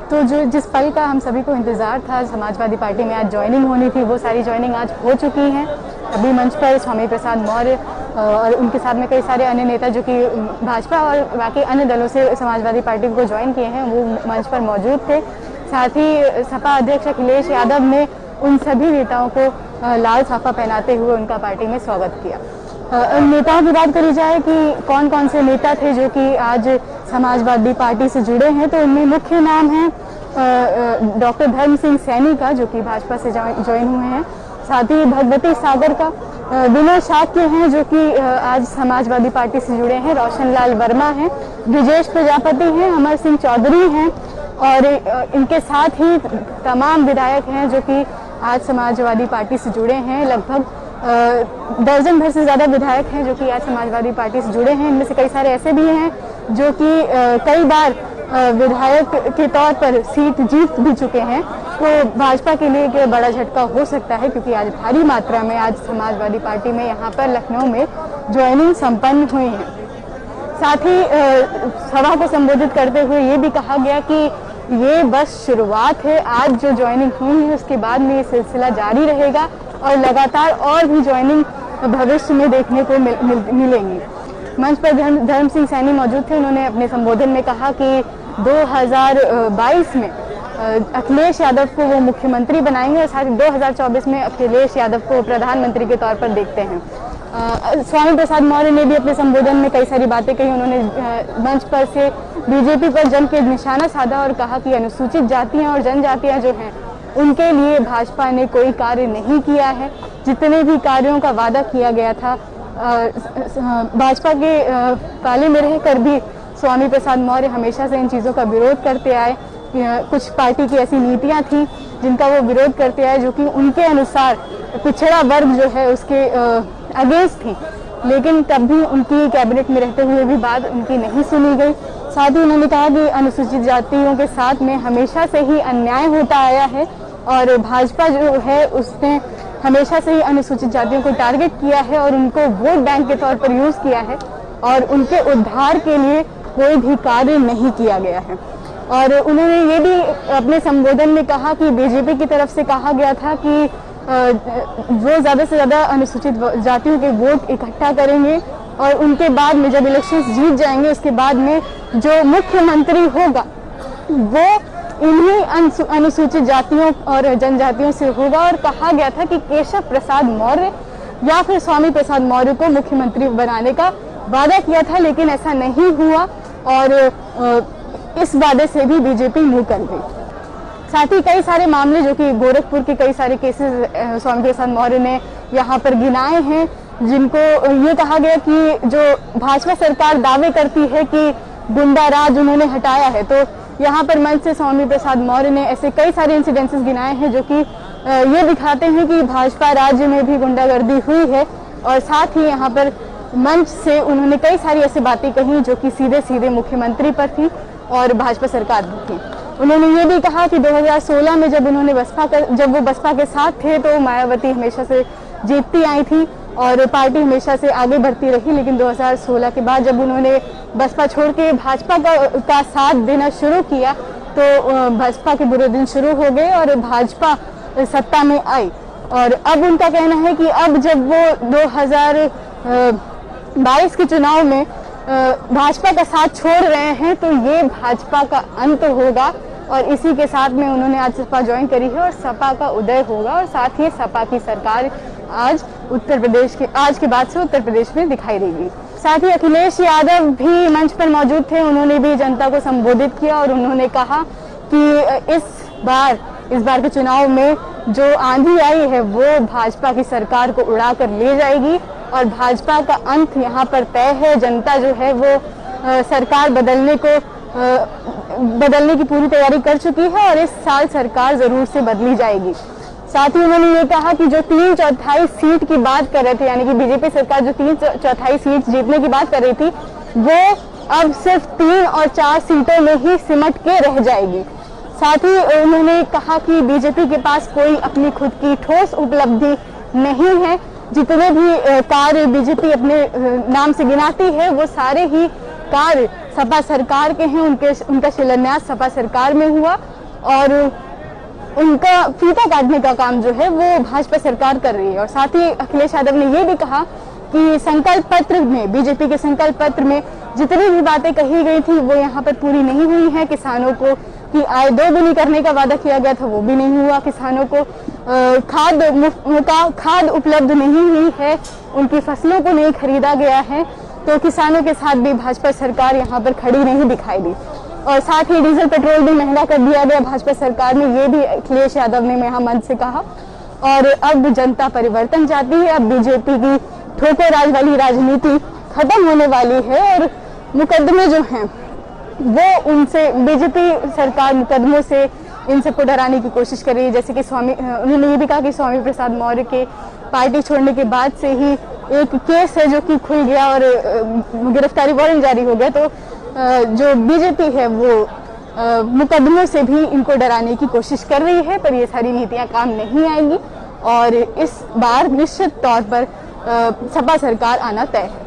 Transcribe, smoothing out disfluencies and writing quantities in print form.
तो जो जिस पल का हम सभी को इंतज़ार था समाजवादी पार्टी में आज ज्वाइनिंग होनी थी, वो सारी ज्वाइनिंग आज हो चुकी हैं। अभी मंच पर स्वामी प्रसाद मौर्य और उनके साथ में कई सारे अन्य नेता जो कि भाजपा और बाकी अन्य दलों से समाजवादी पार्टी को ज्वाइन किए हैं, वो मंच पर मौजूद थे। साथ ही सपा अध्यक्ष अखिलेश यादव ने उन सभी नेताओं को लाल साफा पहनाते हुए उनका पार्टी में स्वागत किया। नेताओं की बात करी जाए कि कौन कौन से नेता थे जो कि आज समाजवादी पार्टी से जुड़े हैं, तो उनमें मुख्य नाम है डॉक्टर धर्म सिंह सैनी का, जो कि भाजपा से ज्वाइन हुए हैं। साथ ही भगवती सागर का विनय शाक्य हैं, जो कि आज समाजवादी पार्टी से जुड़े हैं। रोशन लाल वर्मा हैं, ब्रिजेश प्रजापति हैं, अमर सिंह चौधरी हैं और इनके साथ ही तमाम विधायक हैं जो कि आज समाजवादी पार्टी से जुड़े हैं। लगभग दर्जन भर से ज़्यादा विधायक हैं जो कि आज समाजवादी पार्टी से जुड़े हैं। इनमें से कई सारे ऐसे भी हैं जो कि कई बार विधायक के तौर पर सीट जीत भी चुके हैं। तो भाजपा के लिए एक बड़ा झटका हो सकता है, क्योंकि आज भारी मात्रा में आज समाजवादी पार्टी में यहाँ पर लखनऊ में ज्वाइनिंग संपन्न हुई है। साथ ही सभा को संबोधित करते हुए ये भी कहा गया कि ये बस शुरुआत है। आज जो ज्वाइनिंग हुई है उसके बाद में ये सिलसिला जारी रहेगा और लगातार और भी ज्वाइनिंग भविष्य में देखने को मिलेंगी। मंच पर धर्म सिंह सैनी मौजूद थे। उन्होंने अपने संबोधन में कहा कि 2022 में अखिलेश यादव को वो मुख्यमंत्री बनाएंगे और साथ ही 2024 में अखिलेश यादव को प्रधानमंत्री के तौर पर देखते हैं। स्वामी प्रसाद मौर्य ने भी अपने संबोधन में कई सारी बातें कही। उन्होंने मंच पर से बीजेपी पर जम के निशाना साधा और कहा कि अनुसूचित जातियां और जनजातियां जो हैं उनके लिए भाजपा ने कोई कार्य नहीं किया है। जितने भी कार्यों का वादा किया गया था, भाजपा के पाले में रहकर भी स्वामी प्रसाद मौर्य हमेशा से इन चीज़ों का विरोध करते आए। कुछ पार्टी की ऐसी नीतियां थी जिनका वो विरोध करते आए, जो कि उनके अनुसार पिछड़ा वर्ग जो है उसके अगेंस्ट थी, लेकिन तब भी उनकी कैबिनेट में रहते हुए भी बात उनकी नहीं सुनी गई। साथ ही उन्होंने कहा कि अनुसूचित जातियों के साथ में हमेशा से ही अन्याय होता आया है और भाजपा जो है उसने हमेशा से ही अनुसूचित जातियों को टारगेट किया है और उनको वोट बैंक के तौर पर यूज किया है और उनके उद्धार के लिए कोई भी कार्य नहीं किया गया है। और उन्होंने ये भी अपने संबोधन में कहा कि बीजेपी की तरफ से कहा गया था कि वो ज़्यादा से ज़्यादा अनुसूचित जातियों के वोट इकट्ठा करेंगे और उनके बाद में जब इलेक्शंस जीत जाएंगे उसके बाद में जो मुख्यमंत्री होगा वो इन्हीं अनुसूचित जातियों और जनजातियों से होगा। और कहा गया था कि केशव प्रसाद मौर्य या फिर स्वामी प्रसाद मौर्य को मुख्यमंत्री बनाने का वादा किया था, लेकिन ऐसा नहीं हुआ और इस वादे से भी बीजेपी मुंह कर गई। साथ ही कई सारे मामले जो कि गोरखपुर के कई सारे केसेस स्वामी प्रसाद मौर्य ने यहाँ पर गिनाए हैं, जिनको ये कहा गया कि जो भाजपा सरकार दावे करती है कि गुंडा राज उन्होंने हटाया है, तो यहाँ पर मंच से स्वामी प्रसाद मौर्य ने ऐसे कई सारे इंसिडेंसेस गिनाए हैं जो कि ये दिखाते हैं कि भाजपा राज्य में भी गुंडागर्दी हुई है। और साथ ही यहाँ पर मंच से उन्होंने कई सारी ऐसी बातें कही जो कि सीधे सीधे मुख्यमंत्री पर थी और भाजपा सरकार पर थी। उन्होंने ये भी कहा कि 2016 में जब वो बसपा के साथ थे तो मायावती हमेशा से जीतती आई थी और पार्टी हमेशा से आगे बढ़ती रही, लेकिन 2016 के बाद जब उन्होंने बसपा छोड़ के भाजपा का साथ देना शुरू किया तो भाजपा के बुरे दिन शुरू हो गए और भाजपा सत्ता में आई। और अब उनका कहना है कि अब जब वो 2022 के चुनाव में भाजपा का साथ छोड़ रहे हैं तो ये भाजपा का अंत होगा और इसी के साथ में उन्होंने आज सपा ज्वाइन करी है और सपा का उदय होगा और साथ ही सपा की सरकार आज के बाद से उत्तर प्रदेश में दिखाई देगी। साथ ही अखिलेश यादव भी मंच पर मौजूद थे। उन्होंने भी जनता को संबोधित किया और उन्होंने कहा कि इस बार के चुनाव में जो आंधी आई है वो भाजपा की सरकार को उड़ा कर ले जाएगी और भाजपा का अंत यहाँ पर तय है। जनता जो है वो सरकार बदलने की पूरी तैयारी कर चुकी है और इस साल सरकार जरूर से बदली जाएगी। साथ ही उन्होंने ये कहा कि जो 3/4 सीट की बात कर रहे थे, यानी कि बीजेपी सरकार जो 3/4 सीट जीतने की बात कर रही थी, वो अब सिर्फ 3 और 4 सीटों में ही सिमट के रह जाएगी। साथ ही उन्होंने कहा कि बीजेपी के पास कोई अपनी खुद की ठोस उपलब्धि नहीं है। जितने भी कार्य बीजेपी अपने नाम से गिनाती है वो सारे ही कार्य सपा सरकार के हैं। उनका शिलान्यास सपा सरकार में हुआ और उनका फीता काटने का काम जो है वो भाजपा सरकार कर रही है। और साथ ही अखिलेश यादव ने ये भी कहा कि संकल्प पत्र में, बीजेपी के संकल्प पत्र में जितनी भी बातें कही गई थी वो यहाँ पर पूरी नहीं हुई है। किसानों को की आय दोगुनी करने का वादा किया गया था, वो भी नहीं हुआ। किसानों को खाद उपलब्ध नहीं हुई है, उनकी फसलों को नहीं खरीदा गया है। तो किसानों के साथ भी भाजपा सरकार यहाँ पर खड़ी नहीं दिखाई दी। और साथ ही डीजल पेट्रोल भी महंगा कर दिया गया भाजपा सरकार ने, ये भी अखिलेश यादव ने यहाँ मंच से कहा। और अब जनता परिवर्तन चाहती है, अब बीजेपी की ठोकराज वाली राजनीति खत्म होने वाली है और मुकदमे जो हैं वो उनसे, बीजेपी सरकार मुकदमों से इन सबको डराने की कोशिश कर रही है। जैसे कि उन्होंने ये भी कहा कि स्वामी प्रसाद मौर्य के पार्टी छोड़ने के बाद से ही एक केस है जो कि खुल गया और गिरफ्तारी वारंट जारी हो गया। तो जो बीजेपी है वो मुकदमों से भी इनको डराने की कोशिश कर रही है, पर ये सारी नीतियां काम नहीं आएंगी और इस बार निश्चित तौर पर सपा सरकार आना तय है।